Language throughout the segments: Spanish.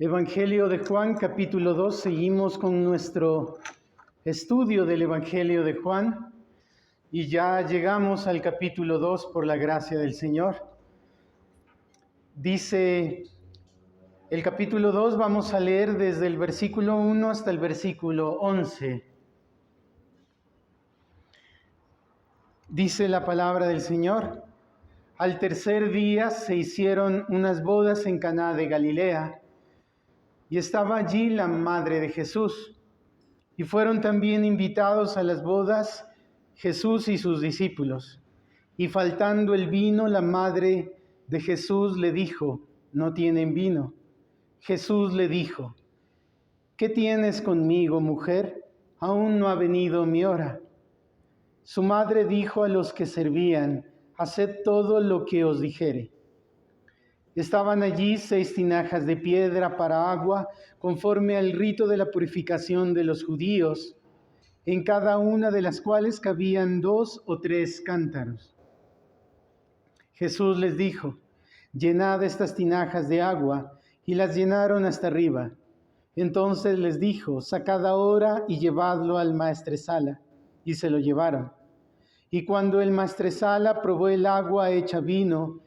Evangelio de Juan, capítulo 2. Seguimos con nuestro estudio del Evangelio de Juan y ya llegamos al capítulo 2 por la gracia del Señor. Dice el capítulo 2, vamos a leer desde el versículo 1 hasta el versículo 11. Dice la palabra del Señor: Al tercer día se hicieron unas bodas en Caná de Galilea, y estaba allí la madre de Jesús. Y fueron también invitados a las bodas Jesús y sus discípulos. Y faltando el vino, la madre de Jesús le dijo: no tienen vino. Jesús le dijo: ¿qué tienes conmigo, mujer? Aún no ha venido mi hora. Su madre dijo a los que servían: haced todo lo que os dijere. Estaban allí 6 tinajas de piedra para agua, conforme al rito de la purificación de los judíos, en cada una de las cuales cabían 2 o 3 cántaros. Jesús les dijo: llenad estas tinajas de agua, y las llenaron hasta arriba. Entonces les dijo: sacad ahora y llevadlo al maestresala. Y se lo llevaron. Y cuando el maestresala probó el agua hecha vino,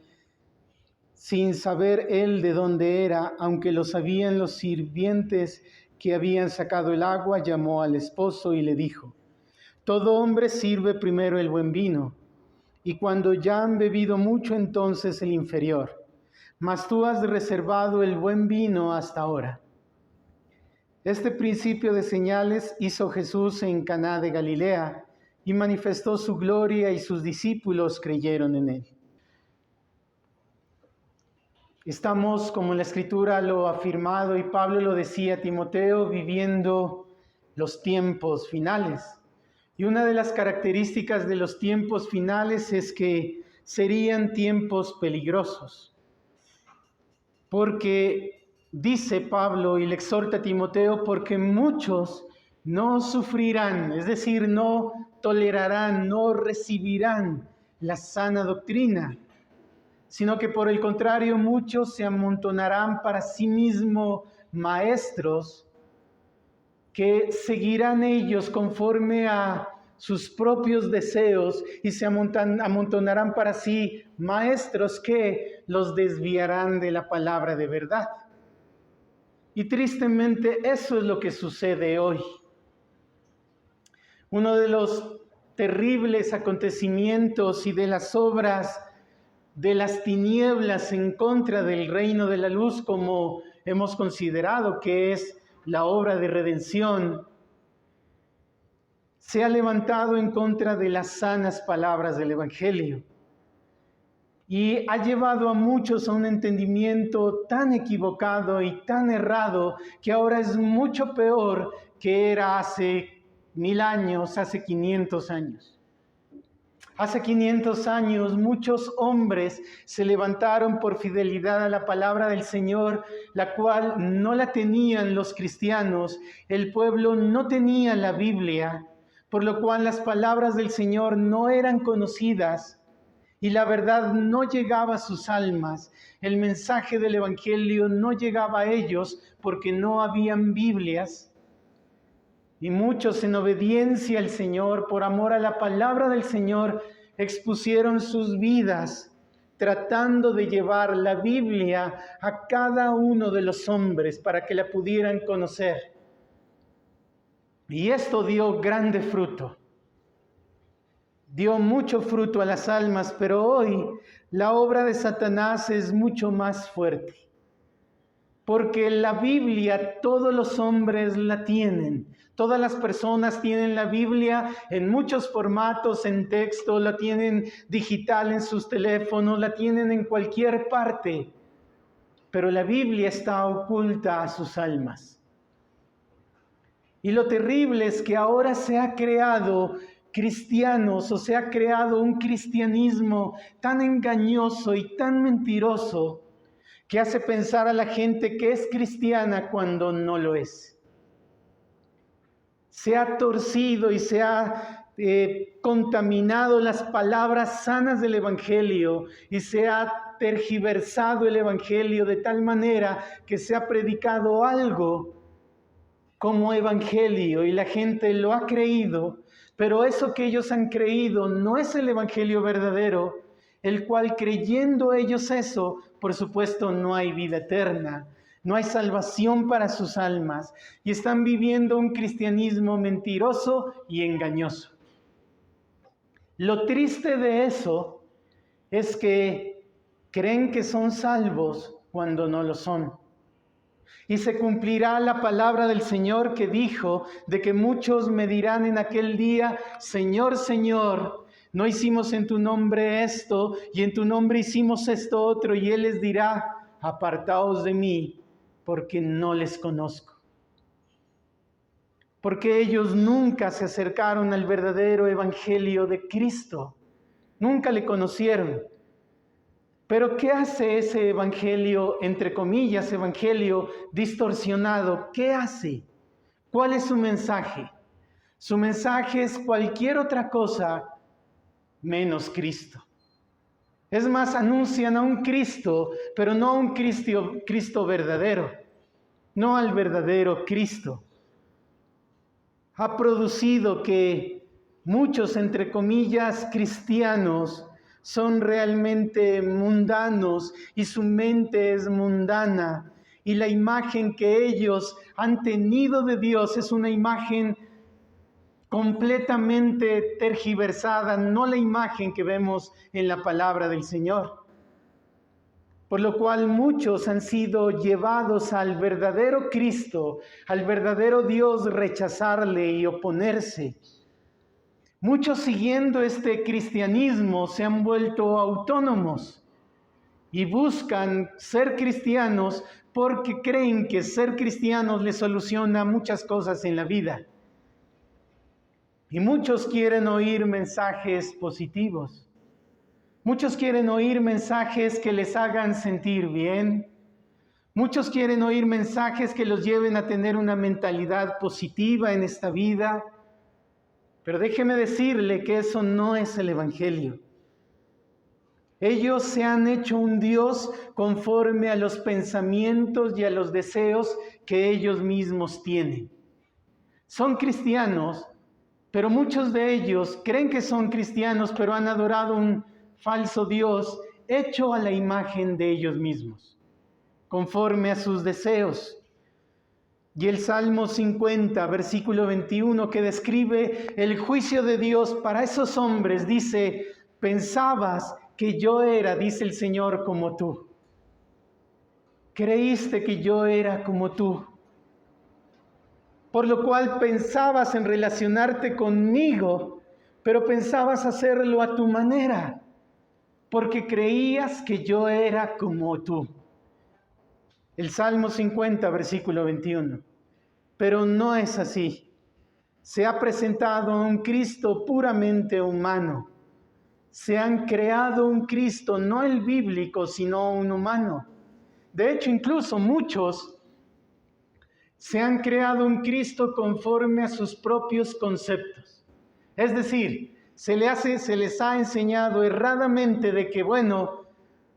sin saber él de dónde era, aunque lo sabían los sirvientes que habían sacado el agua, llamó al esposo y le dijo: todo hombre sirve primero el buen vino, y cuando ya han bebido mucho, entonces el inferior. Mas tú has reservado el buen vino hasta ahora. Este principio de señales hizo Jesús en Caná de Galilea, y manifestó su gloria, y sus discípulos creyeron en él. Estamos, como la Escritura lo ha afirmado y Pablo lo decía a Timoteo, viviendo los tiempos finales. Y una de las características de los tiempos finales es que serían tiempos peligrosos. Porque dice Pablo y le exhorta a Timoteo, porque muchos no sufrirán, es decir, no tolerarán, no recibirán la sana doctrina, sino que por el contrario muchos se amontonarán para sí mismos maestros que seguirán ellos conforme a sus propios deseos y se amontonarán para sí maestros que los desviarán de la palabra de verdad. Y tristemente eso es lo que sucede hoy. Uno de los terribles acontecimientos y de las obras de las tinieblas en contra del reino de la luz, como hemos considerado que es la obra de redención, se ha levantado en contra de las sanas palabras del Evangelio y ha llevado a muchos a un entendimiento tan equivocado y tan errado que ahora es mucho peor que era hace 1000 años, hace 500 años. Hace 500 años muchos hombres se levantaron por fidelidad a la palabra del Señor, la cual no la tenían los cristianos. El pueblo no tenía la Biblia, por lo cual las palabras del Señor no eran conocidas y la verdad no llegaba a sus almas. El mensaje del Evangelio no llegaba a ellos porque no habían Biblias. Y muchos, en obediencia al Señor, por amor a la palabra del Señor, expusieron sus vidas tratando de llevar la Biblia a cada uno de los hombres para que la pudieran conocer. Y esto dio grande fruto. Dio mucho fruto a las almas, pero hoy la obra de Satanás es mucho más fuerte. Porque la Biblia todos los hombres la tienen. Todas las personas tienen la Biblia en muchos formatos, en texto, la tienen digital en sus teléfonos, la tienen en cualquier parte. Pero la Biblia está oculta a sus almas. Y lo terrible es que ahora se ha creado cristianos, o se ha creado un cristianismo tan engañoso y tan mentiroso que hace pensar a la gente que es cristiana cuando no lo es. Se ha torcido y se ha contaminado las palabras sanas del Evangelio y se ha tergiversado el Evangelio de tal manera que se ha predicado algo como Evangelio y la gente lo ha creído, pero eso que ellos han creído no es el Evangelio verdadero, el cual creyendo ellos eso, por supuesto no hay vida eterna, no hay salvación para sus almas y están viviendo un cristianismo mentiroso y engañoso. Lo triste de eso es que creen que son salvos cuando no lo son. Y se cumplirá la palabra del Señor que dijo de que muchos me dirán en aquel día, Señor, Señor, no hicimos en tu nombre esto y en tu nombre hicimos esto otro. Y Él les dirá, apartaos de mí porque no les conozco. Porque ellos nunca se acercaron al verdadero evangelio de Cristo. Nunca le conocieron. Pero ¿qué hace ese evangelio, entre comillas, evangelio distorsionado? ¿Qué hace? ¿Cuál es su mensaje? Su mensaje es cualquier otra cosa menos Cristo. Es más, anuncian a un Cristo, pero no a un Cristo verdadero, no al verdadero Cristo. Ha producido que muchos, entre comillas, cristianos son realmente mundanos y su mente es mundana. Y la imagen que ellos han tenido de Dios es una imagen completamente tergiversada, no la imagen que vemos en la palabra del Señor. Por lo cual muchos han sido llevados al verdadero Cristo, al verdadero Dios, rechazarle y oponerse. Muchos siguiendo este cristianismo se han vuelto autónomos y buscan ser cristianos porque creen que ser cristianos les soluciona muchas cosas en la vida. Y muchos quieren oír mensajes positivos. Muchos quieren oír mensajes que les hagan sentir bien. Muchos quieren oír mensajes que los lleven a tener una mentalidad positiva en esta vida. Pero déjeme decirle que eso no es el Evangelio. Ellos se han hecho un Dios conforme a los pensamientos y a los deseos que ellos mismos tienen. Son cristianos, pero muchos de ellos creen que son cristianos, pero han adorado un falso Dios hecho a la imagen de ellos mismos, conforme a sus deseos. Y el Salmo 50, versículo 21, que describe el juicio de Dios para esos hombres, dice, pensabas que yo era, dice el Señor, como tú. Creíste que yo era como tú. Por lo cual pensabas en relacionarte conmigo, pero pensabas hacerlo a tu manera, porque creías que yo era como tú. El Salmo 50, versículo 21. Pero no es así. Se ha presentado un Cristo puramente humano. Se han creado un Cristo, no el bíblico, sino un humano. De hecho, incluso muchos se han creado un Cristo conforme a sus propios conceptos. Es decir, se les ha enseñado erradamente de que, bueno,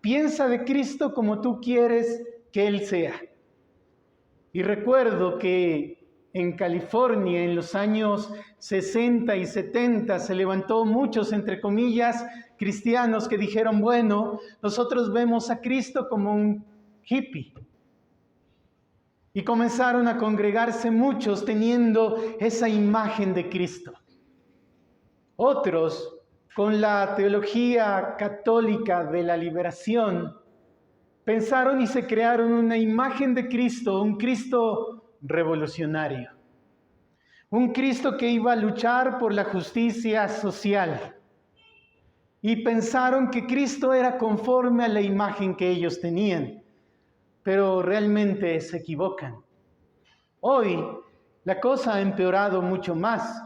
piensa de Cristo como tú quieres que Él sea. Y recuerdo que en California, en los años 60 y 70, se levantó muchos, entre comillas, cristianos que dijeron, bueno, nosotros vemos a Cristo como un hippie. Y comenzaron a congregarse muchos teniendo esa imagen de Cristo. Otros, con la teología católica de la liberación, pensaron y se crearon una imagen de Cristo, un Cristo revolucionario. Un Cristo que iba a luchar por la justicia social. Y pensaron que Cristo era conforme a la imagen que ellos tenían. Pero realmente se equivocan. Hoy la cosa ha empeorado mucho más.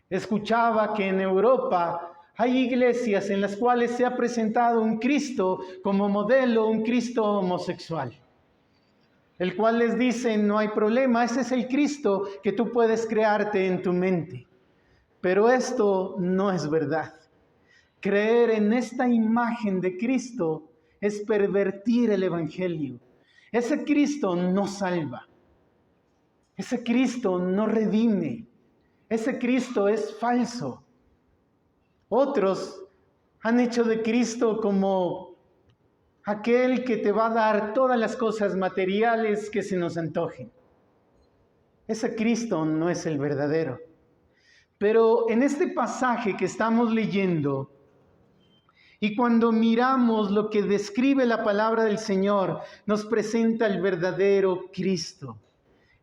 Escuchaba que en Europa hay iglesias en las cuales se ha presentado un Cristo como modelo, un Cristo homosexual, el cual les dice, no hay problema, ese es el Cristo que tú puedes crearte en tu mente. Pero esto no es verdad. Creer en esta imagen de Cristo es pervertir el Evangelio. Ese Cristo no salva. Ese Cristo no redime. Ese Cristo es falso. Otros han hecho de Cristo como aquel que te va a dar todas las cosas materiales que se nos antojen. Ese Cristo no es el verdadero. Pero en este pasaje que estamos leyendo, y cuando miramos lo que describe la palabra del Señor, nos presenta el verdadero Cristo.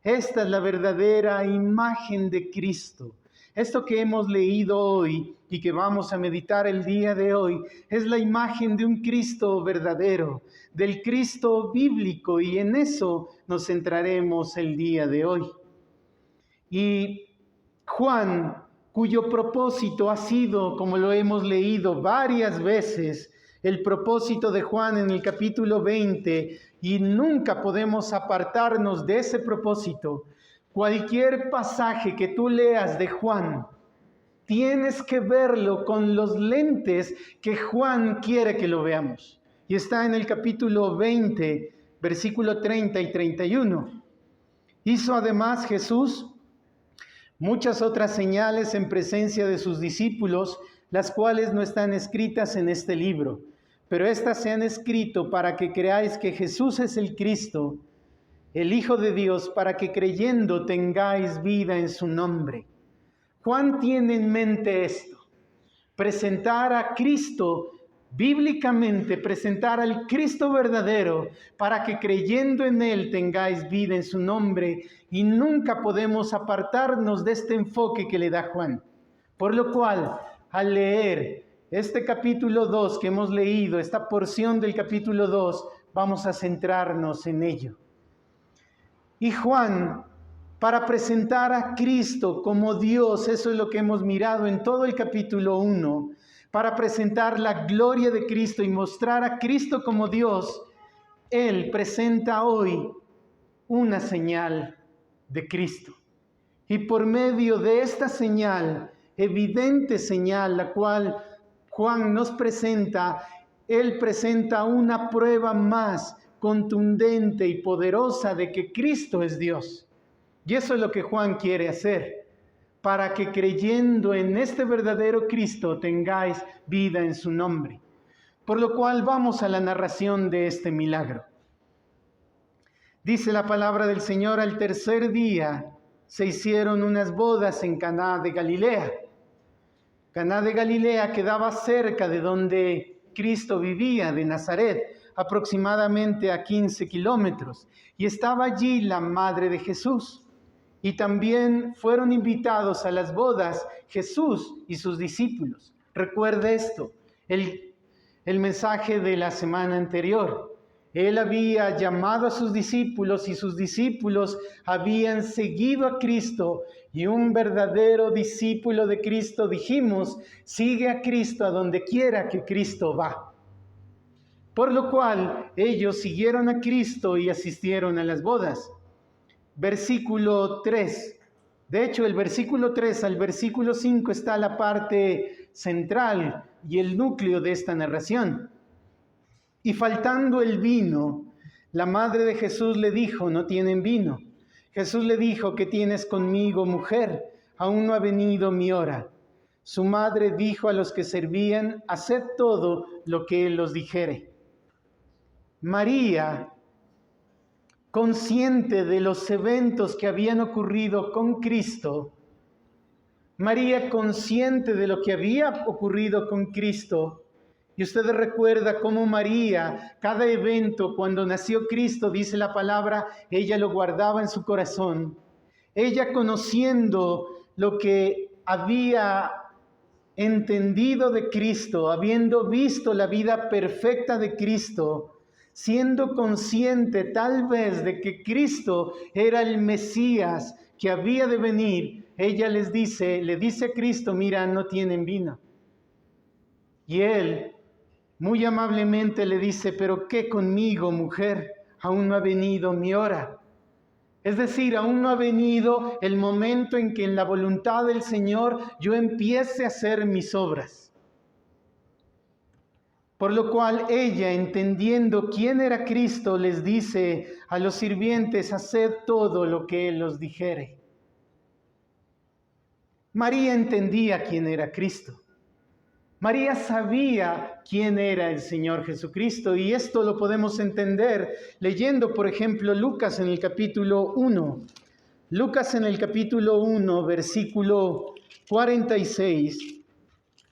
Esta es la verdadera imagen de Cristo. Esto que hemos leído hoy y que vamos a meditar el día de hoy es la imagen de un Cristo verdadero, del Cristo bíblico, y en eso nos centraremos el día de hoy. Y Juan, cuyo propósito ha sido, como lo hemos leído varias veces, el propósito de Juan en el capítulo 20, y nunca podemos apartarnos de ese propósito. Cualquier pasaje que tú leas de Juan, tienes que verlo con los lentes que Juan quiere que lo veamos. Y está en el capítulo 20, versículo 30 y 31. Hizo además Jesús muchas otras señales en presencia de sus discípulos, las cuales no están escritas en este libro, pero éstas se han escrito para que creáis que Jesús es el Cristo, el Hijo de Dios, para que creyendo tengáis vida en su nombre. Juan tiene en mente esto: presentar a Cristo bíblicamente, presentar al Cristo verdadero, para que creyendo en Él tengáis vida en su nombre, y nunca podemos apartarnos de este enfoque que le da Juan. Por lo cual, al leer este capítulo 2 que hemos leído, esta porción del capítulo 2, vamos a centrarnos en ello. Y Juan, para presentar a Cristo como Dios, eso es lo que hemos mirado en todo el capítulo 1, para presentar la gloria de Cristo y mostrar a Cristo como Dios, Él presenta hoy una señal de Cristo. Y por medio de esta señal, evidente señal, la cual Juan nos presenta, Él presenta una prueba más contundente y poderosa de que Cristo es Dios. Y eso es lo que Juan quiere hacer, para que creyendo en este verdadero Cristo tengáis vida en su nombre. Por lo cual vamos a la narración de este milagro. Dice la palabra del Señor: al tercer día se hicieron unas bodas en Caná de Galilea. Caná de Galilea quedaba cerca de donde Cristo vivía, de Nazaret, aproximadamente a 15 kilómetros. Y estaba allí la madre de Jesús. Y también fueron invitados a las bodas Jesús y sus discípulos. Recuerda esto, el mensaje de la semana anterior. Él había llamado a sus discípulos y sus discípulos habían seguido a Cristo, y un verdadero discípulo de Cristo, dijimos, sigue a Cristo a donde quiera que Cristo va. Por lo cual ellos siguieron a Cristo y asistieron a las bodas. Versículo 3. De hecho, el versículo 3 al versículo 5 está la parte central y el núcleo de esta narración. Y faltando el vino, la madre de Jesús le dijo: no tienen vino. Jesús le dijo: ¿qué tienes conmigo, mujer? Aún no ha venido mi hora. Su madre dijo a los que servían: haced todo lo que él os dijere. María, consciente de los eventos que habían ocurrido con Cristo, María, consciente de lo que había ocurrido con Cristo, y usted recuerda cómo María, cada evento, cuando nació Cristo, dice la palabra, ella lo guardaba en su corazón. Ella, conociendo lo que había entendido de Cristo, habiendo visto la vida perfecta de Cristo, siendo consciente tal vez de que Cristo era el Mesías que había de venir, ella le dice a Cristo: mira, no tienen vino. Y él muy amablemente le dice: pero ¿qué conmigo, mujer? Aún no ha venido mi hora. Es decir, aún no ha venido el momento en que en la voluntad del Señor yo empiece a hacer mis obras. Por lo cual ella, entendiendo quién era Cristo, les dice a los sirvientes: haced todo lo que Él os dijere. María entendía quién era Cristo. María sabía quién era el Señor Jesucristo, y esto lo podemos entender leyendo, por ejemplo, Lucas en el capítulo 1. Lucas en el capítulo 1, versículo 46,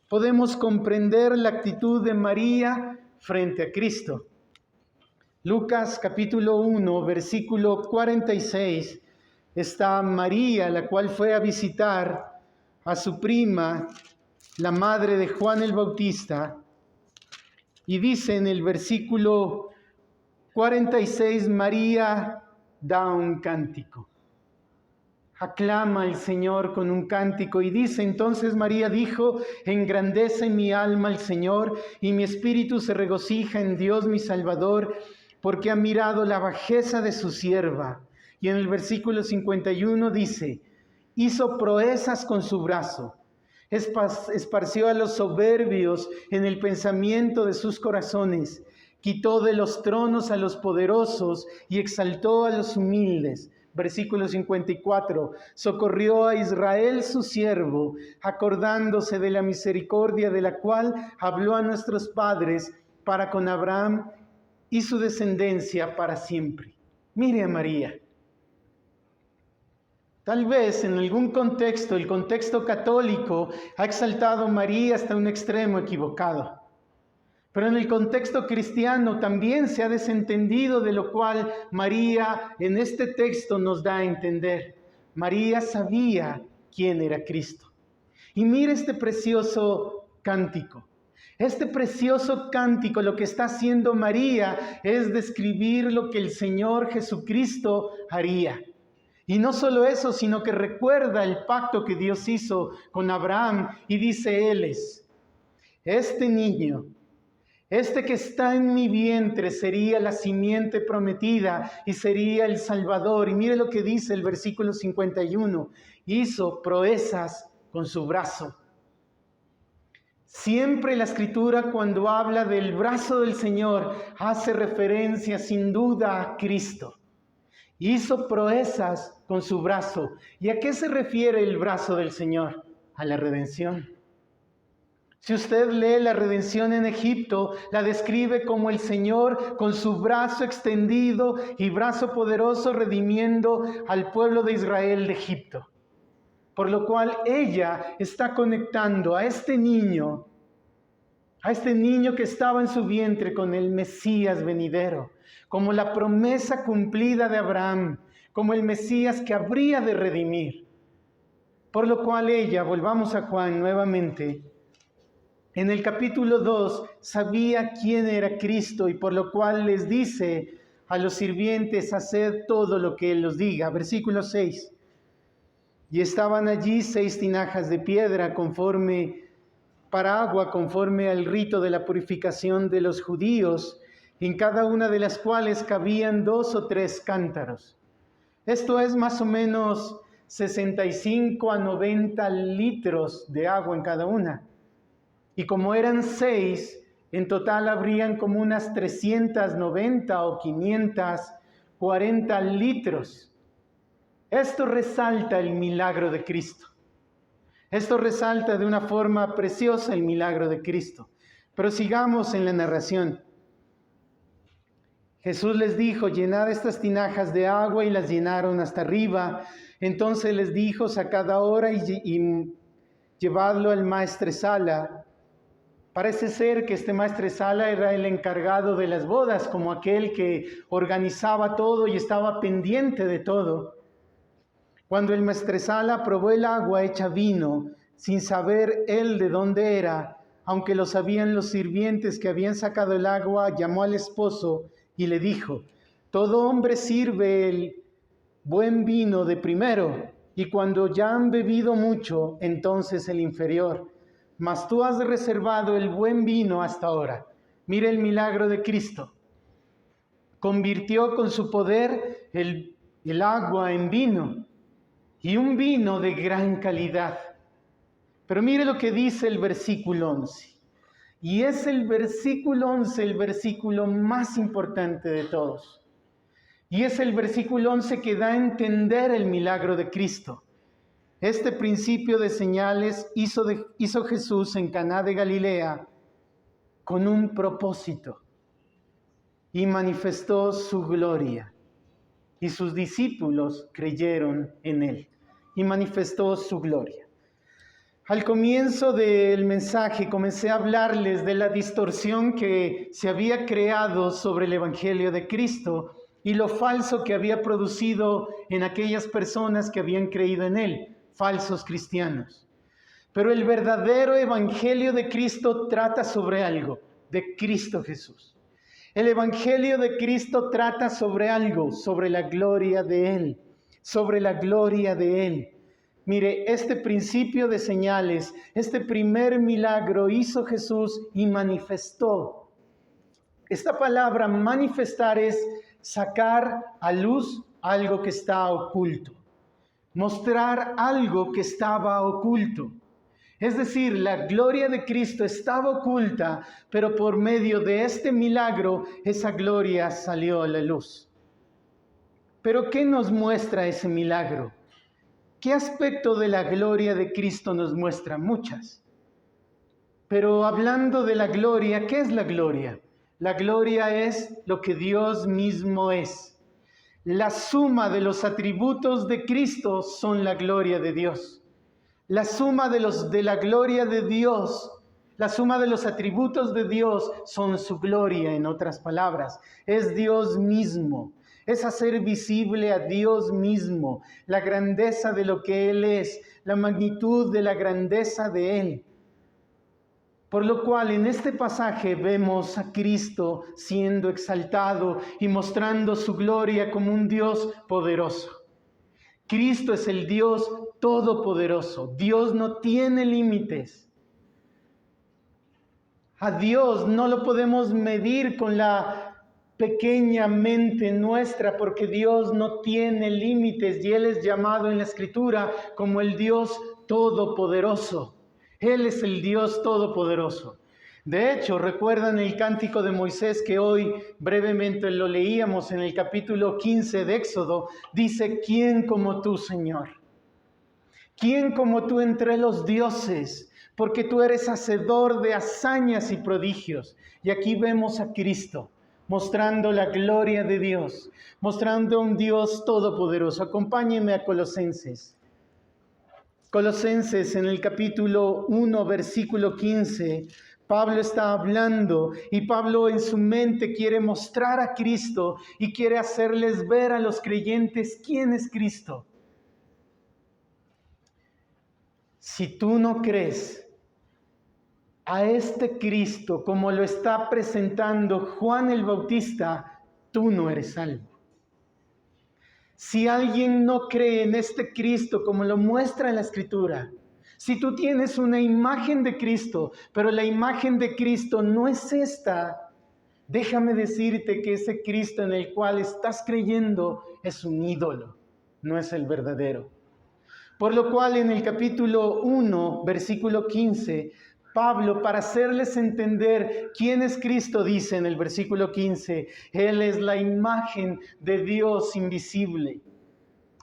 podemos comprender la actitud de María frente a Cristo. Lucas capítulo 1, versículo 46, está María, la cual fue a visitar a su prima, la madre de Juan el Bautista, y dice en el versículo 46, María da un cántico. Aclama al Señor con un cántico y dice: entonces María dijo: engrandece mi alma al Señor, y mi espíritu se regocija en Dios mi Salvador, porque ha mirado la bajeza de su sierva. Y en el versículo 51 dice: hizo proezas con su brazo, esparció a los soberbios en el pensamiento de sus corazones, quitó de los tronos a los poderosos y exaltó a los humildes. Versículo 54, socorrió a Israel su siervo, acordándose de la misericordia de la cual habló a nuestros padres para con Abraham y su descendencia para siempre. Mire a María. Tal vez en algún contexto, el contexto católico, ha exaltado a María hasta un extremo equivocado. Pero en el contexto cristiano también se ha desentendido, de lo cual María en este texto nos da a entender. María sabía quién era Cristo. Y mire este precioso cántico. Este precioso cántico, lo que está haciendo María es describir lo que el Señor Jesucristo haría. Y no solo eso, sino que recuerda el pacto que Dios hizo con Abraham, y dice: este niño, este que está en mi vientre, sería la simiente prometida y sería el Salvador. Y mire lo que dice el versículo 51, hizo proezas con su brazo. Siempre la Escritura, cuando habla del brazo del Señor, hace referencia sin duda a Cristo. Hizo proezas con su brazo. ¿Y a qué se refiere el brazo del Señor? A la redención. Si usted lee la redención en Egipto, la describe como el Señor con su brazo extendido y brazo poderoso redimiendo al pueblo de Israel de Egipto. Por lo cual ella está conectando a este niño que estaba en su vientre, con el Mesías venidero, como la promesa cumplida de Abraham, como el Mesías que habría de redimir. Por lo cual ella, volvamos a Juan nuevamente, en el capítulo 2 sabía quién era Cristo, y por lo cual les dice a los sirvientes: haced todo lo que Él os diga. Versículo 6. Y estaban allí 6 tinajas de piedra para agua, conforme al rito de la purificación de los judíos, en cada una de las cuales cabían 2 o 3 cántaros. Esto es más o menos 65 a 90 litros de agua en cada una. Y como eran 6, en total habrían como unas 390 o 540 litros. Esto resalta el milagro de Cristo. Esto resalta de una forma preciosa el milagro de Cristo. Pero sigamos en la narración. Jesús les dijo: llenad estas tinajas de agua, y las llenaron hasta arriba. Entonces les dijo: sacad ahora y llevadlo al maestresala. Parece ser que este maestresala era el encargado de las bodas, como aquel que organizaba todo y estaba pendiente de todo. Cuando el maestresala probó el agua hecha vino, sin saber él de dónde era, aunque lo sabían los sirvientes que habían sacado el agua, llamó al esposo y le dijo: todo hombre sirve el buen vino de primero, y cuando ya han bebido mucho, entonces el inferior. Mas tú has reservado el buen vino hasta ahora. Mire el milagro de Cristo. Convirtió con su poder el el agua en vino, y un vino de gran calidad. Pero mire lo que dice el versículo 11. Y es el versículo 11 el versículo más importante de todos. Y es el versículo 11 que da a entender el milagro de Cristo. Este principio de señales hizo Jesús en Caná de Galilea con un propósito y manifestó su gloria. Y sus discípulos creyeron en él y manifestó su gloria. Al comienzo del mensaje comencé a hablarles de la distorsión que se había creado sobre el Evangelio de Cristo y lo falso que había producido en aquellas personas que habían creído en él, falsos cristianos. Pero el verdadero Evangelio de Cristo trata sobre algo, de Cristo Jesús. El Evangelio de Cristo trata sobre algo, sobre la gloria de Él, sobre la gloria de Él. Mire, este principio de señales, este primer milagro hizo Jesús y manifestó. Esta palabra manifestar es sacar a luz algo que está oculto, mostrar algo que estaba oculto. Es decir, la gloria de Cristo estaba oculta, pero por medio de este milagro, esa gloria salió a la luz. Pero ¿qué nos muestra ese milagro? ¿Qué aspecto de la gloria de Cristo nos muestra? Muchas. Pero hablando de la gloria, ¿qué es la gloria? La gloria es lo que Dios mismo es. La suma de los atributos de Cristo son la gloria de Dios. La suma de la gloria de Dios, la suma de los atributos de Dios son su gloria, en otras palabras. Es Dios mismo. Es hacer visible a Dios mismo, la grandeza de lo que Él es, la magnitud de la grandeza de Él. Por lo cual en este pasaje vemos a Cristo siendo exaltado y mostrando su gloria como un Dios poderoso. Cristo es el Dios todopoderoso. Dios no tiene límites. A Dios no lo podemos medir con la pequeña mente nuestra, porque Dios no tiene límites y Él es llamado en la Escritura como el Dios todopoderoso. Él es el Dios todopoderoso. De hecho, recuerdan el cántico de Moisés que hoy brevemente lo leíamos en el capítulo 15 de Éxodo. Dice, ¿quién como tú, Señor? ¿Quién como tú entre los dioses? Porque tú eres hacedor de hazañas y prodigios. Y aquí vemos a Cristo mostrando la gloria de Dios, mostrando a un Dios todopoderoso. Acompáñenme a Colosenses. Colosenses en el capítulo 1, versículo 15. Pablo está hablando y Pablo en su mente quiere mostrar a Cristo y quiere hacerles ver a los creyentes quién es Cristo. Si tú no crees a este Cristo como lo está presentando Juan el Bautista, tú no eres salvo. Si alguien no cree en este Cristo como lo muestra en la Escritura, si tú tienes una imagen de Cristo, pero la imagen de Cristo no es esta, déjame decirte que ese Cristo en el cual estás creyendo es un ídolo, no es el verdadero. Por lo cual en el capítulo 1, versículo 15, Pablo, para hacerles entender quién es Cristo, dice en el versículo 15, Él es la imagen de Dios invisible.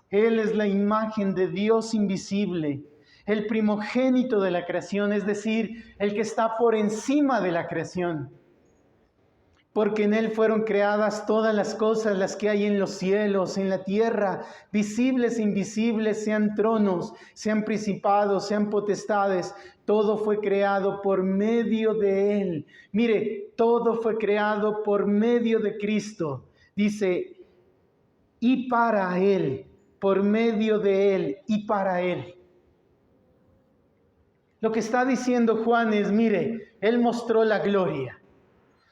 Él es la imagen de Dios invisible, el primogénito de la creación, es decir, el que está por encima de la creación. Porque en Él fueron creadas todas las cosas, las que hay en los cielos, en la tierra, visibles e invisibles, sean tronos, sean principados, sean potestades. Todo fue creado por medio de Él. Mire, todo fue creado por medio de Cristo. Dice, y para Él, por medio de Él y para Él. Lo que está diciendo Juan es, mire, Él mostró la gloria.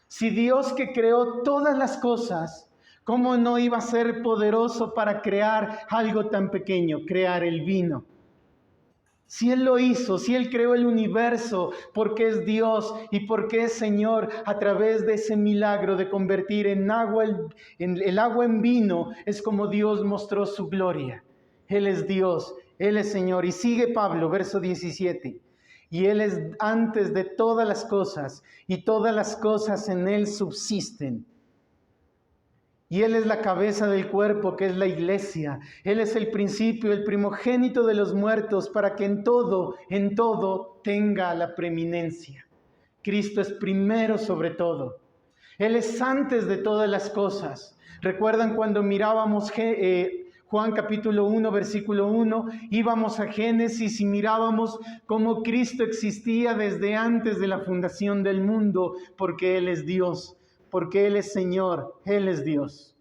Si Dios que creó todas las cosas, ¿cómo no iba a ser poderoso para crear algo tan pequeño, crear el vino? Si Él lo hizo, si Él creó el universo, porque es Dios y porque es Señor, a través de ese milagro de convertir el agua en vino, es como Dios mostró su gloria. Él es Dios, Él es Señor. Y sigue Pablo, verso 17. Y Él es antes de todas las cosas, y todas las cosas en Él subsisten. Y Él es la cabeza del cuerpo, que es la iglesia. Él es el principio, el primogénito de los muertos, para que en todo tenga la preeminencia. Cristo es primero sobre todo. Él es antes de todas las cosas. ¿Recuerdan cuando mirábamos Juan capítulo 1, versículo 1? Íbamos a Génesis y mirábamos cómo Cristo existía desde antes de la fundación del mundo, porque Él es Dios. Porque Él es Señor, Él es Dios.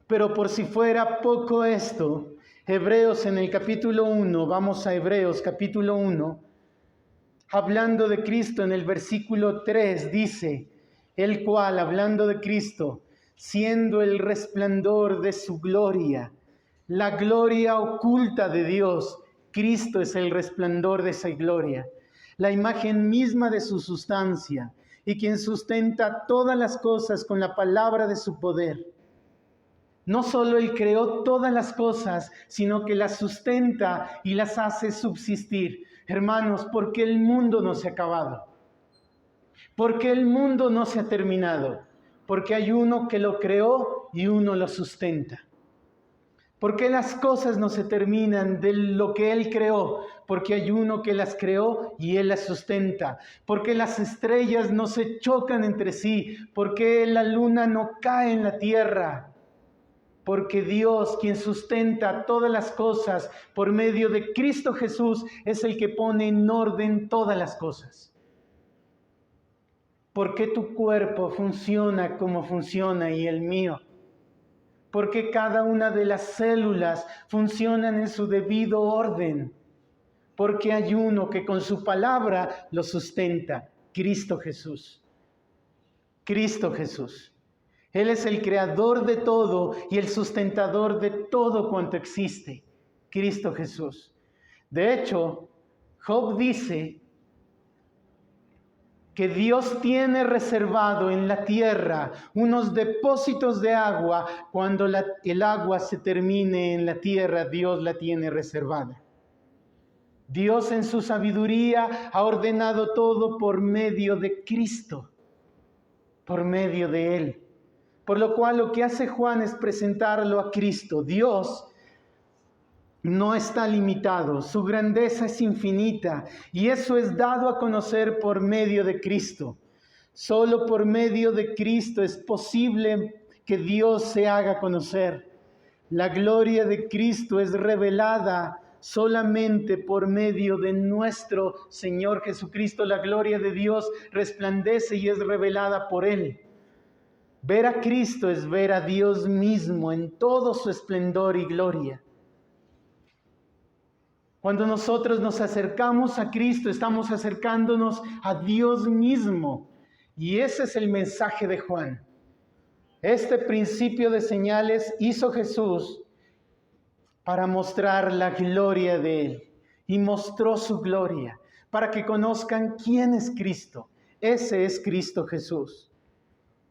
Pero por si fuera poco esto, Hebreos en el capítulo 1, vamos a Hebreos capítulo 1, hablando de Cristo en el versículo 3, dice, el cual, hablando de Cristo, siendo el resplandor de su gloria, la gloria oculta de Dios, Cristo es el resplandor de esa gloria, la imagen misma de su sustancia, y quien sustenta todas las cosas con la palabra de su poder. No solo Él creó todas las cosas, sino que las sustenta y las hace subsistir. Hermanos, porque el mundo no se ha acabado, porque el mundo no se ha terminado, porque hay uno que lo creó y uno lo sustenta. Porque las cosas no se terminan de lo que Él creó, porque hay uno que las creó y Él las sustenta. Porque las estrellas no se chocan entre sí, porque la luna no cae en la tierra. Porque Dios, quien sustenta todas las cosas por medio de Cristo Jesús, es el que pone en orden todas las cosas. ¿Por qué tu cuerpo funciona como funciona y el mío? Porque cada una de las células funcionan en su debido orden. Porque hay uno que con su palabra lo sustenta, Cristo Jesús. Cristo Jesús. Él es el creador de todo y el sustentador de todo cuanto existe, Cristo Jesús. De hecho, Job dice que Dios tiene reservado en la tierra unos depósitos de agua. Cuando el agua se termine en la tierra, Dios la tiene reservada. Dios en su sabiduría ha ordenado todo por medio de Cristo, por medio de Él. Por lo cual lo que hace Juan es presentarlo a Cristo. Dios no está limitado, su grandeza es infinita y eso es dado a conocer por medio de Cristo. Solo por medio de Cristo es posible que Dios se haga conocer. La gloria de Cristo es revelada solamente por medio de nuestro Señor Jesucristo. La gloria de Dios resplandece y es revelada por Él. Ver a Cristo es ver a Dios mismo en todo su esplendor y gloria. Cuando nosotros nos acercamos a Cristo, estamos acercándonos a Dios mismo. Y ese es el mensaje de Juan. Este principio de señales hizo Jesús para mostrar la gloria de Él. Y mostró su gloria para que conozcan quién es Cristo. Ese es Cristo Jesús.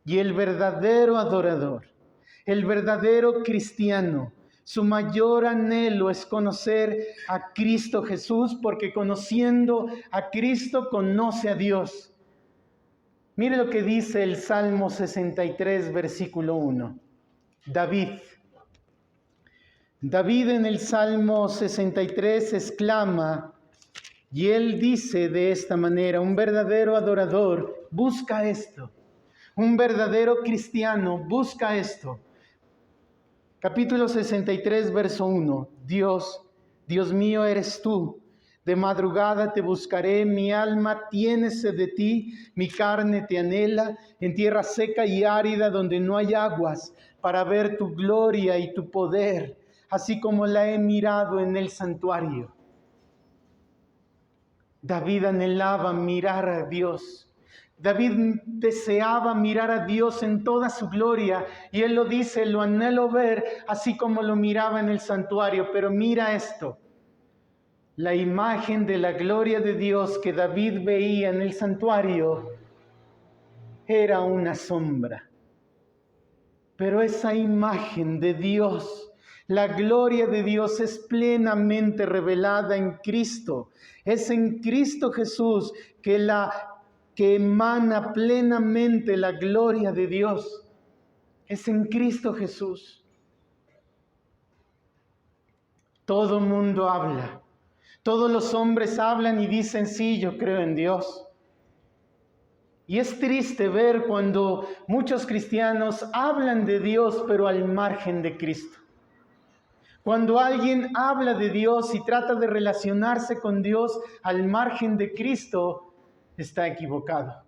Y el verdadero adorador, el verdadero cristiano, su mayor anhelo es conocer a Cristo Jesús, porque conociendo a Cristo conoce a Dios. Mire lo que dice el Salmo 63, versículo 1. David en el Salmo 63 exclama, y él dice de esta manera: un verdadero adorador busca esto. Un verdadero cristiano busca esto. Capítulo 63, verso 1. Dios mío eres tú. De madrugada te buscaré, mi alma tiene sed de ti, mi carne te anhela, en tierra seca y árida donde no hay aguas, para ver tu gloria y tu poder, así como la he mirado en el santuario. David anhelaba mirar a Dios. David deseaba mirar a Dios en toda su gloria, y él lo dice: lo anhelo ver así como lo miraba en el santuario. Pero mira esto, La imagen de la gloria de Dios que David veía en el santuario era una sombra. Pero esa imagen de Dios, la gloria de Dios es plenamente revelada en Cristo. Es en Cristo Jesús que emana plenamente la gloria de Dios. Es en Cristo Jesús. Todo mundo habla. Todos los hombres hablan y dicen, sí, yo creo en Dios. Y es triste ver cuando muchos cristianos hablan de Dios, pero al margen de Cristo. Cuando alguien habla de Dios y trata de relacionarse con Dios al margen de Cristo, está equivocado.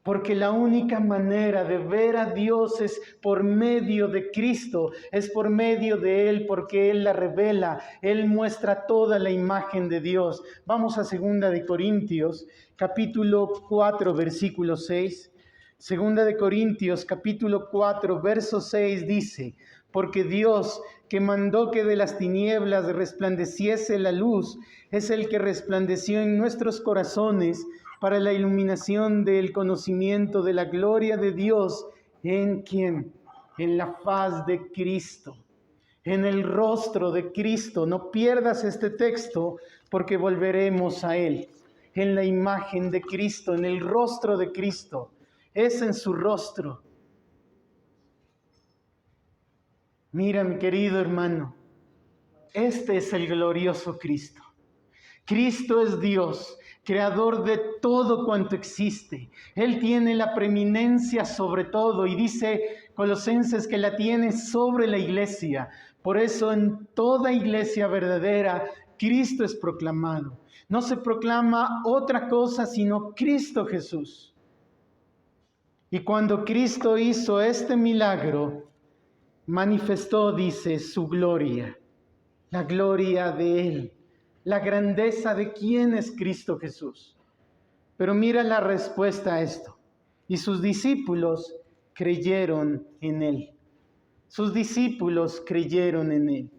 Porque la única manera de ver a Dios es por medio de Cristo, es por medio de Él, porque Él la revela, Él muestra toda la imagen de Dios. Vamos a 2 de Corintios, capítulo 4, versículo 6. 2 de Corintios, capítulo 4, verso 6 dice, porque Dios, que mandó que de las tinieblas resplandeciese la luz, es el que resplandeció en nuestros corazones para la iluminación del conocimiento de la gloria de Dios, ¿en quién? En la faz de Cristo, en el rostro de Cristo. No pierdas este texto porque volveremos a él. En la imagen de Cristo, en el rostro de Cristo, es en su rostro. Mira, mi querido hermano, este es el glorioso Cristo. Cristo es Dios, creador de todo cuanto existe. Él tiene la preeminencia sobre todo y dice Colosenses que la tiene sobre la iglesia. Por eso en toda iglesia verdadera, Cristo es proclamado. No se proclama otra cosa sino Cristo Jesús. Y cuando Cristo hizo este milagro, manifestó, dice, su gloria, la gloria de Él. La grandeza de quién es Cristo Jesús. Pero mira la respuesta a esto. Y sus discípulos creyeron en Él. Sus discípulos creyeron en Él.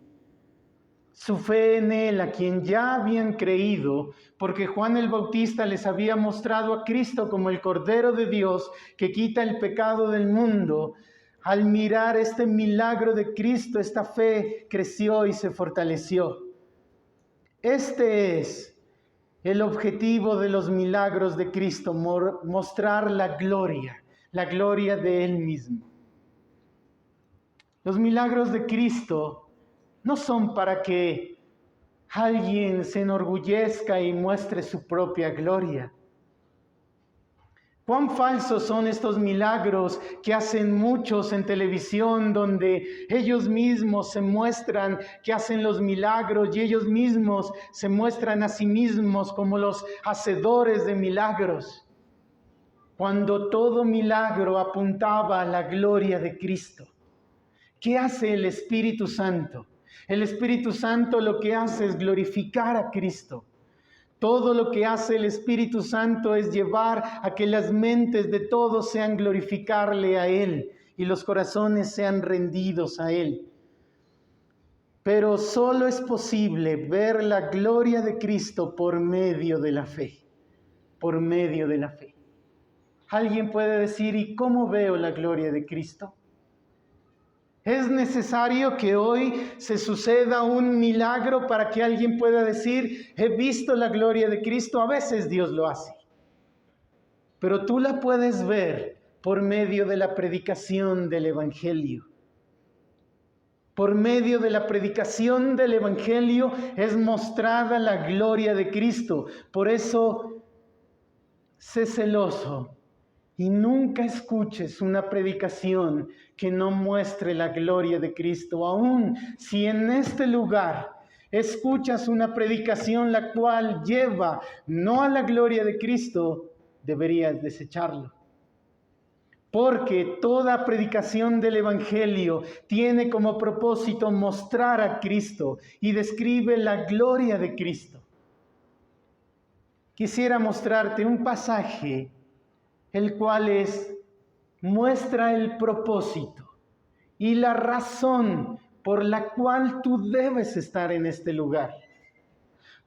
Su fe en Él, a quien ya habían creído, porque Juan el Bautista les había mostrado a Cristo como el Cordero de Dios que quita el pecado del mundo. Al mirar este milagro de Cristo, esta fe creció y se fortaleció. Este es el objetivo de los milagros de Cristo, mostrar la gloria de Él mismo. Los milagros de Cristo no son para que alguien se enorgullezca y muestre su propia gloria. Cuán falsos son estos milagros que hacen muchos en televisión, donde ellos mismos se muestran que hacen los milagros y ellos mismos se muestran a sí mismos como los hacedores de milagros, cuando todo milagro apuntaba a la gloria de Cristo. ¿Qué hace el Espíritu Santo? El Espíritu Santo lo que hace es glorificar a Cristo. Todo lo que hace el Espíritu Santo es llevar a que las mentes de todos sean glorificarle a Él y los corazones sean rendidos a Él. Pero solo es posible ver la gloria de Cristo por medio de la fe. Por medio de la fe. Alguien puede decir, ¿y cómo veo la gloria de Cristo? ¿Es necesario que hoy se suceda un milagro para que alguien pueda decir, he visto la gloria de Cristo? A veces Dios lo hace. Pero tú la puedes ver por medio de la predicación del Evangelio. Por medio de la predicación del Evangelio es mostrada la gloria de Cristo. Por eso, sé celoso. Y nunca escuches una predicación que no muestre la gloria de Cristo. Aún si en este lugar escuchas una predicación la cual lleva no a la gloria de Cristo, deberías desecharlo. Porque toda predicación del Evangelio tiene como propósito mostrar a Cristo y describe la gloria de Cristo. Quisiera mostrarte un pasaje el cual muestra el propósito y la razón por la cual tú debes estar en este lugar.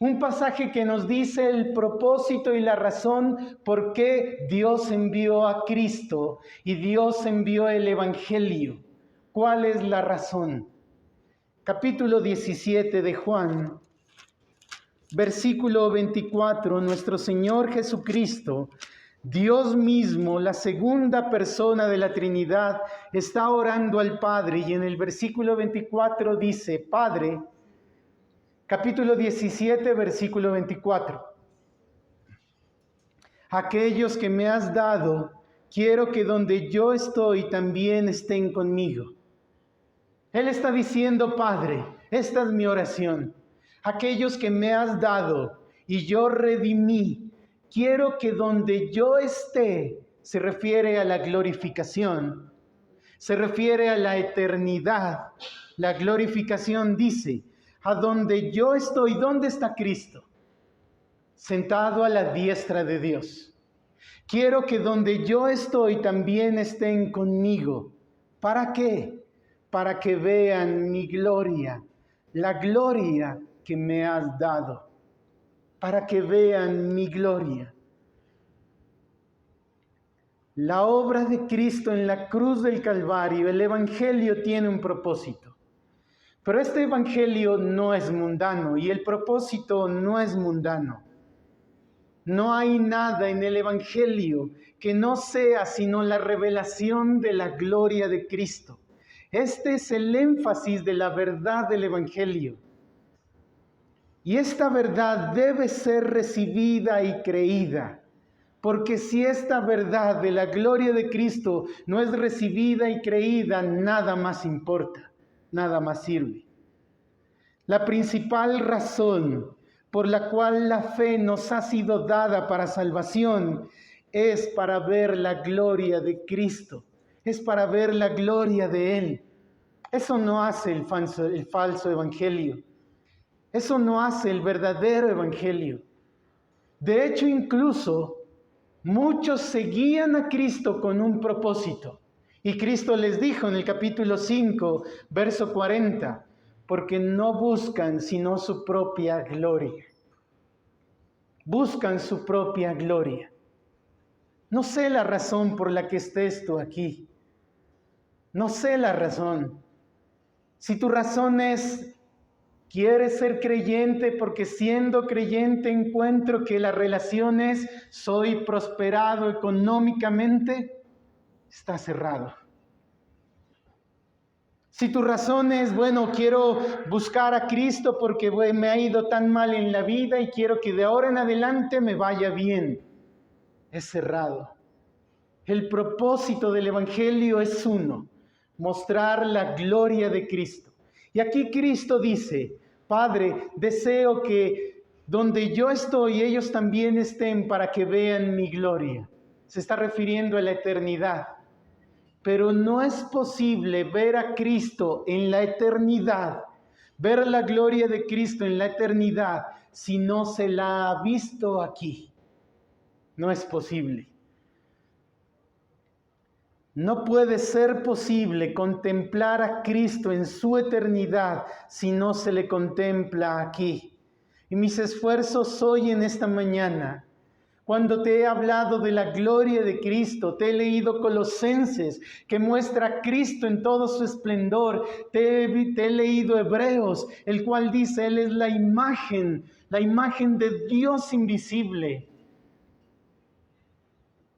Un pasaje que nos dice el propósito y la razón por qué Dios envió a Cristo y Dios envió el Evangelio. ¿Cuál es la razón? Capítulo 17 de Juan, versículo 24, nuestro Señor Jesucristo, Dios mismo, la segunda persona de la Trinidad, está orando al Padre y en el versículo 24 dice, Padre, capítulo 17, versículo 24. Aquellos que me has dado, quiero que donde yo estoy también estén conmigo. Él está diciendo, Padre, esta es mi oración. Aquellos que me has dado y yo redimí, quiero que donde yo esté, se refiere a la glorificación, se refiere a la eternidad. La glorificación dice, a donde yo estoy, ¿dónde está Cristo? Sentado a la diestra de Dios. Quiero que donde yo estoy también estén conmigo. ¿Para qué? Para que vean mi gloria, la gloria que me has dado. Para que vean mi gloria. La obra de Cristo en la cruz del Calvario, el Evangelio tiene un propósito. Pero este Evangelio no es mundano y el propósito no es mundano. No hay nada en el Evangelio que no sea sino la revelación de la gloria de Cristo. Este es el énfasis de la verdad del Evangelio. Y esta verdad debe ser recibida y creída. Porque si esta verdad de la gloria de Cristo no es recibida y creída, nada más importa, nada más sirve. La principal razón por la cual la fe nos ha sido dada para salvación es para ver la gloria de Cristo, es para ver la gloria de Él. Eso no hace el falso evangelio, eso no hace el verdadero evangelio. De hecho, incluso muchos seguían a Cristo con un propósito. Y Cristo les dijo en el capítulo 5, verso 40, porque no buscan sino su propia gloria. Buscan su propia gloria. No sé la razón por la que estés tú aquí. No sé la razón. Si tu razón es, quieres ser creyente porque siendo creyente encuentro que la relación es, soy prosperado económicamente, está cerrado. Si tu razón es, bueno, quiero buscar a Cristo porque me ha ido tan mal en la vida y quiero que de ahora en adelante me vaya bien, es cerrado. El propósito del Evangelio es uno, mostrar la gloria de Cristo. Y aquí Cristo dice, Padre, deseo que donde yo estoy, ellos también estén para que vean mi gloria. Se está refiriendo a la eternidad. Pero no es posible ver a Cristo en la eternidad, ver la gloria de Cristo en la eternidad, si no se la ha visto aquí. No es posible. No puede ser posible contemplar a Cristo en su eternidad si no se le contempla aquí. Y mis esfuerzos hoy en esta mañana, cuando te he hablado de la gloria de Cristo, te he leído Colosenses, que muestra a Cristo en todo su esplendor, te he leído Hebreos, el cual dice, Él es la imagen de Dios invisible.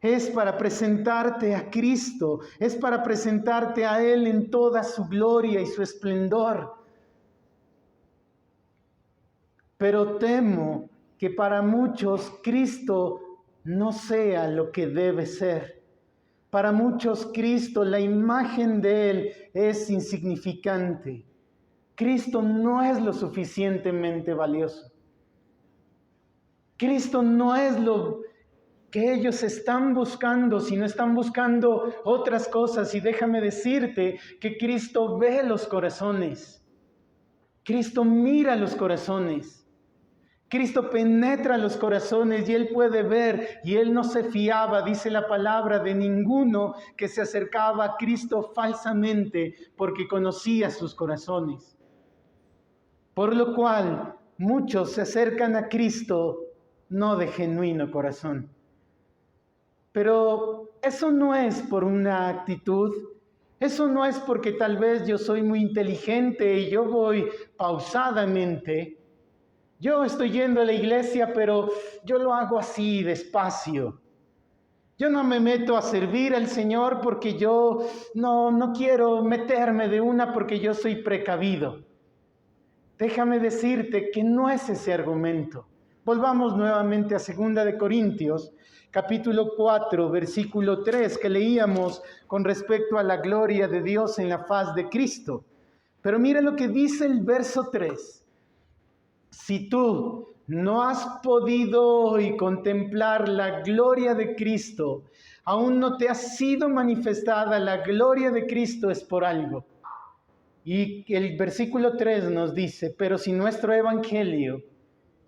Es para presentarte a Cristo, es para presentarte a Él en toda su gloria y su esplendor. Pero temo que para muchos Cristo no sea lo que debe ser. Para muchos Cristo, la imagen de Él es insignificante. Cristo no es lo suficientemente valioso. Cristo no es lo que ellos están buscando, sino están buscando otras cosas. Y déjame decirte que Cristo ve los corazones. Cristo mira los corazones. Cristo penetra los corazones y Él puede ver, y Él no se fiaba, dice la palabra, de ninguno que se acercaba a Cristo falsamente, porque conocía sus corazones. Por lo cual, muchos se acercan a Cristo no de genuino corazón. Pero eso no es por una actitud, eso no es porque tal vez yo soy muy inteligente y yo voy pausadamente. Yo estoy yendo a la iglesia, pero yo lo hago así, despacio. Yo no me meto a servir al Señor porque yo no quiero meterme de una porque yo soy precavido. Déjame decirte que no es ese argumento. Volvamos nuevamente a 2 de Corintios, capítulo 4, versículo 3, que leíamos con respecto a la gloria de Dios en la faz de Cristo. Pero mira lo que dice el verso 3. Si tú no has podido hoy contemplar la gloria de Cristo, aún no te ha sido manifestada la gloria de Cristo, es por algo. Y el versículo 3 nos dice, pero si nuestro evangelio,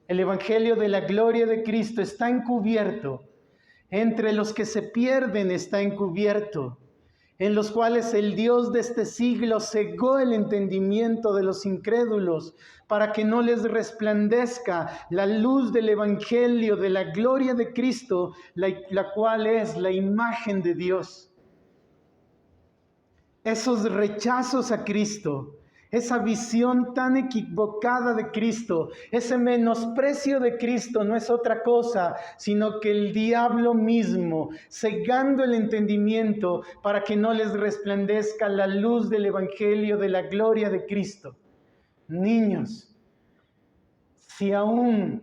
el evangelio de la gloria de Cristo está encubierto, entre los que se pierden está encubierto, en los cuales el Dios de este siglo cegó el entendimiento de los incrédulos, para que no les resplandezca la luz del evangelio de la gloria de Cristo, la cual es la imagen de Dios. Esos rechazos a Cristo, esa visión tan equivocada de Cristo, ese menosprecio de Cristo no es otra cosa, sino que el diablo mismo, cegando el entendimiento para que no les resplandezca la luz del evangelio de la gloria de Cristo. Niños, si aún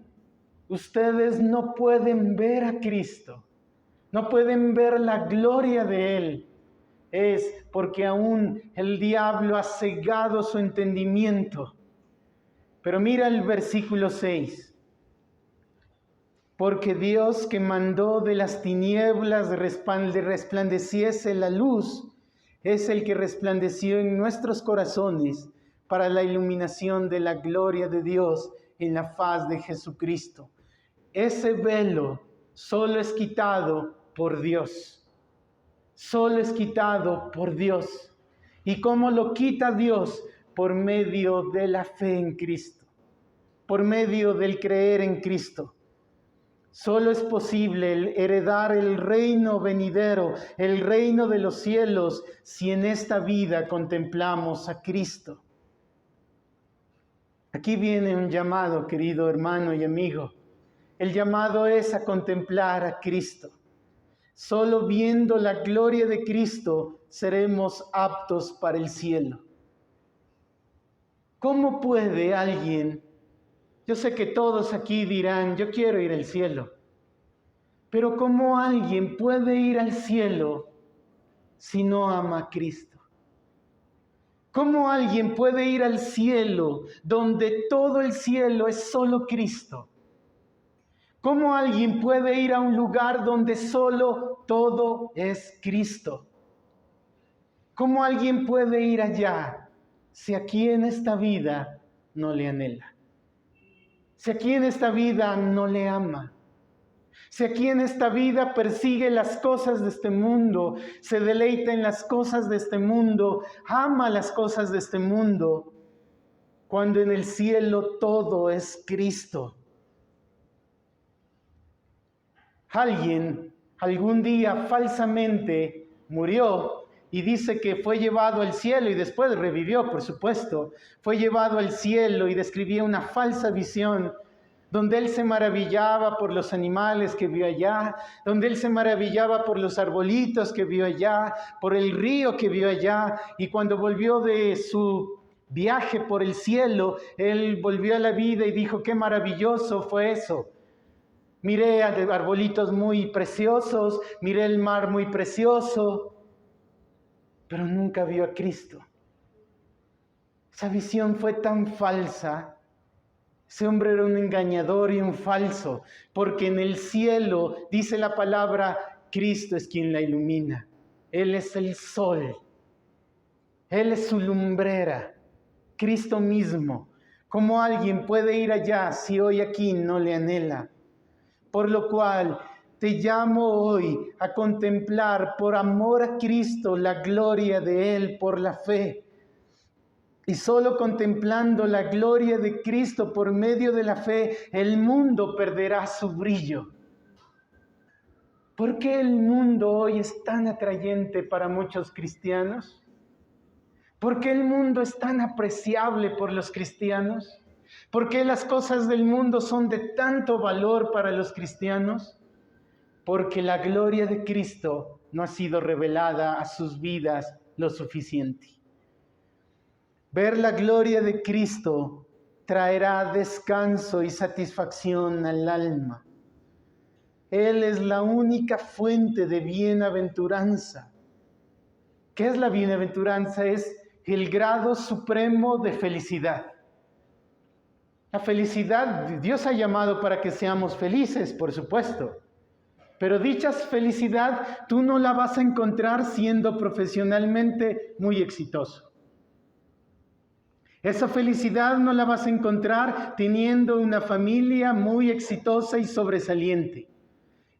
ustedes no pueden ver a Cristo, no pueden ver la gloria de Él, es porque aún el diablo ha cegado su entendimiento. Pero mira el versículo 6. Porque Dios, que mandó de las tinieblas resplandeciese la luz, es el que resplandeció en nuestros corazones para la iluminación de la gloria de Dios en la faz de Jesucristo. Ese velo solo es quitado por Dios. Solo es quitado por Dios. ¿Y cómo lo quita Dios? Por medio de la fe en Cristo, por medio del creer en Cristo. Solo es posible heredar el reino venidero, el reino de los cielos, si en esta vida contemplamos a Cristo. Aquí viene un llamado, querido hermano y amigo. El llamado es a contemplar a Cristo. Solo viendo la gloria de Cristo seremos aptos para el cielo. ¿Cómo puede alguien? Yo sé que todos aquí dirán, yo quiero ir al cielo. Pero ¿cómo alguien puede ir al cielo si no ama a Cristo? ¿Cómo alguien puede ir al cielo donde todo el cielo es solo Cristo? ¿Cómo alguien puede ir a un lugar donde solo todo es Cristo? ¿Cómo alguien puede ir allá si aquí en esta vida no le anhela? Si aquí en esta vida no le ama. Si aquí en esta vida persigue las cosas de este mundo, se deleita en las cosas de este mundo, ama las cosas de este mundo, cuando en el cielo todo es Cristo. Alguien algún día falsamente murió y dice que fue llevado al cielo y después revivió, por supuesto. Fue llevado al cielo y describía una falsa visión donde él se maravillaba por los animales que vio allá, donde él se maravillaba por los arbolitos que vio allá, por el río que vio allá, y cuando volvió de su viaje por el cielo, él volvió a la vida y dijo, qué maravilloso fue eso. Miré arbolitos muy preciosos, miré el mar muy precioso, pero nunca vio a Cristo. Esa visión fue tan falsa. Ese hombre era un engañador y un falso, porque en el cielo, dice la palabra, Cristo es quien la ilumina. Él es el sol. Él es su lumbrera. Cristo mismo. ¿Cómo alguien puede ir allá si hoy aquí no le anhela? Por lo cual te llamo hoy a contemplar por amor a Cristo la gloria de Él por la fe. Y solo contemplando la gloria de Cristo por medio de la fe, el mundo perderá su brillo. ¿Por qué el mundo hoy es tan atrayente para muchos cristianos? ¿Por qué el mundo es tan apreciable por los cristianos? ¿Por qué las cosas del mundo son de tanto valor para los cristianos? Porque la gloria de Cristo no ha sido revelada a sus vidas lo suficiente. Ver la gloria de Cristo traerá descanso y satisfacción al alma. Él es la única fuente de bienaventuranza. ¿Qué es la bienaventuranza? Es el grado supremo de felicidad. La felicidad, Dios ha llamado para que seamos felices, por supuesto. Pero dicha felicidad tú no la vas a encontrar siendo profesionalmente muy exitoso. Esa felicidad no la vas a encontrar teniendo una familia muy exitosa y sobresaliente.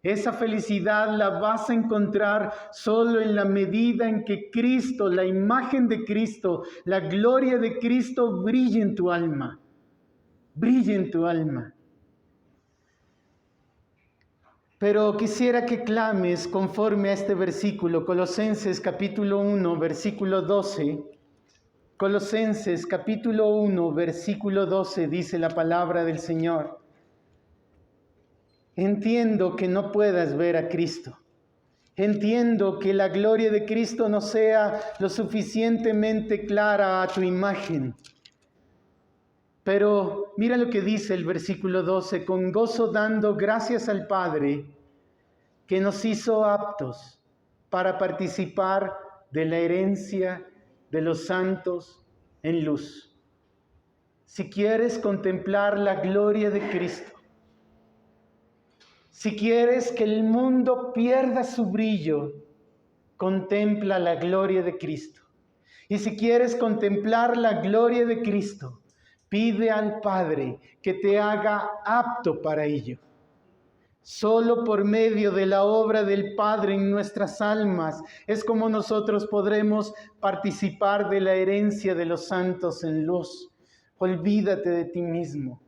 Esa felicidad la vas a encontrar solo en la medida en que Cristo, la imagen de Cristo, la gloria de Cristo brille en tu alma. Brille en tu alma. Pero quisiera que clames conforme a este versículo, Colosenses capítulo 1, versículo 12. Colosenses capítulo 1, versículo 12 dice la palabra del Señor. Entiendo que no puedas ver a Cristo. Entiendo que la gloria de Cristo no sea lo suficientemente clara a tu imagen. Pero mira lo que dice el versículo 12, con gozo dando gracias al Padre que nos hizo aptos para participar de la herencia de los santos en luz. Si quieres contemplar la gloria de Cristo, si quieres que el mundo pierda su brillo, contempla la gloria de Cristo. Y si quieres contemplar la gloria de Cristo, pide al Padre que te haga apto para ello. Solo por medio de la obra del Padre en nuestras almas es como nosotros podremos participar de la herencia de los santos en luz. Olvídate de ti mismo.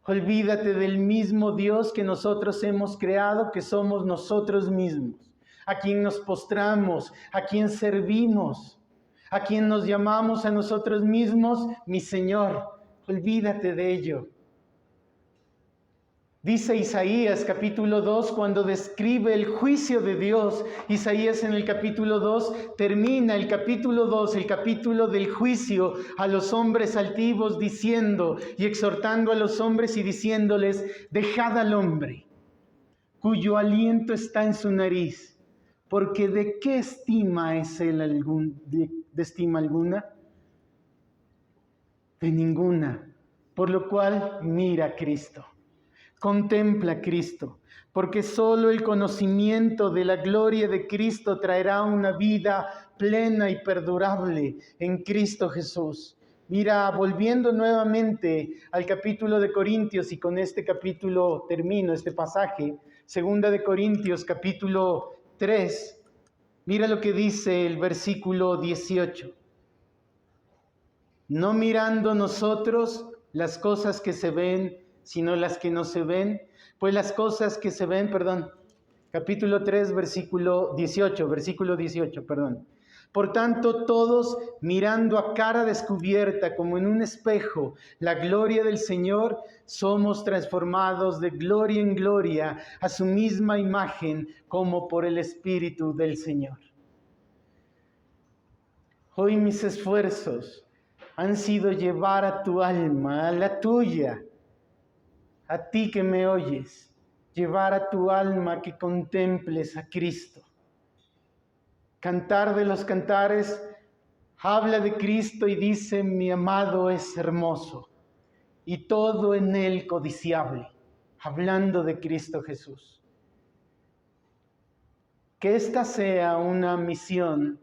Olvídate del mismo Dios que nosotros hemos creado, que somos nosotros mismos, a quien nos postramos, a quien servimos, a quien nos llamamos a nosotros mismos, mi Señor. Olvídate de ello. Dice Isaías capítulo 2 cuando describe el juicio de Dios. Isaías en el capítulo 2 termina el capítulo 2, el capítulo del juicio a los hombres altivos diciendo y exhortando a los hombres y diciéndoles, dejad al hombre cuyo aliento está en su nariz, porque ¿de qué estima es él de estima alguna? De ninguna. Por lo cual mira a Cristo. Contempla a Cristo, porque solo el conocimiento de la gloria de Cristo traerá una vida plena y perdurable en Cristo Jesús. Mira, volviendo nuevamente al capítulo de Corintios, y con este capítulo termino este pasaje, segunda de Corintios capítulo 3, mira lo que dice el versículo 18. No mirando nosotros las cosas que se ven, sino las que no se ven, pues las cosas que se ven, capítulo 3, versículo 18, Por tanto, todos mirando a cara descubierta como en un espejo la gloria del Señor, somos transformados de gloria en gloria a su misma imagen como por el Espíritu del Señor. Hoy mis esfuerzos han sido llevar a tu alma, a la tuya, a ti que me oyes, llevar a tu alma que contemples a Cristo. Cantar de los Cantares habla de Cristo y dice, mi amado es hermoso y todo en él codiciable, hablando de Cristo Jesús. Que esta sea una misión,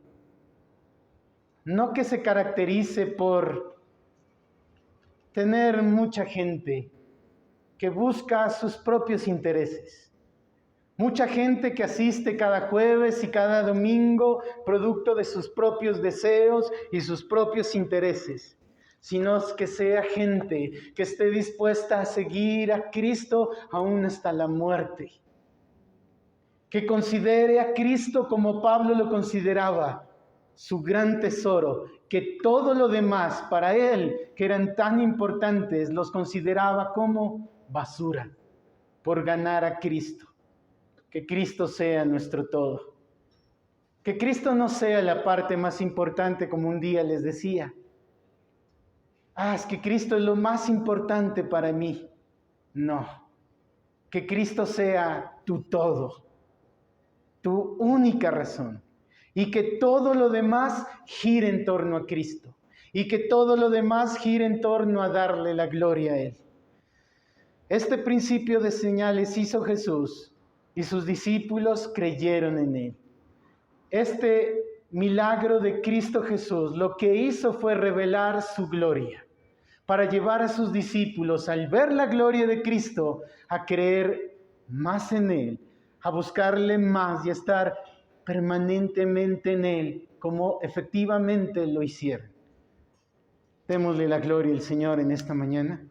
no que se caracterice por tener mucha gente que busca sus propios intereses, Mucha gente que asiste cada jueves y cada domingo, producto de sus propios deseos y sus propios intereses, sino que sea gente que esté dispuesta a seguir a Cristo aún hasta la muerte. Que considere a Cristo como Pablo lo consideraba, su gran tesoro, que todo lo demás para él, que eran tan importantes, los consideraba como basura por ganar a Cristo. Que Cristo sea nuestro todo. Que Cristo no sea la parte más importante, como un día les decía. Es que Cristo es lo más importante para mí. No. Que Cristo sea tu todo, tu única razón. Y que todo lo demás gire en torno a Cristo. Y que todo lo demás gire en torno a darle la gloria a Él. Este principio de señales hizo Jesús y sus discípulos creyeron en Él. Este milagro de Cristo Jesús lo que hizo fue revelar su gloria, para llevar a sus discípulos, al ver la gloria de Cristo, a creer más en Él, a buscarle más y a estar permanentemente en Él, como efectivamente lo hicieron. Démosle la gloria al Señor en esta mañana.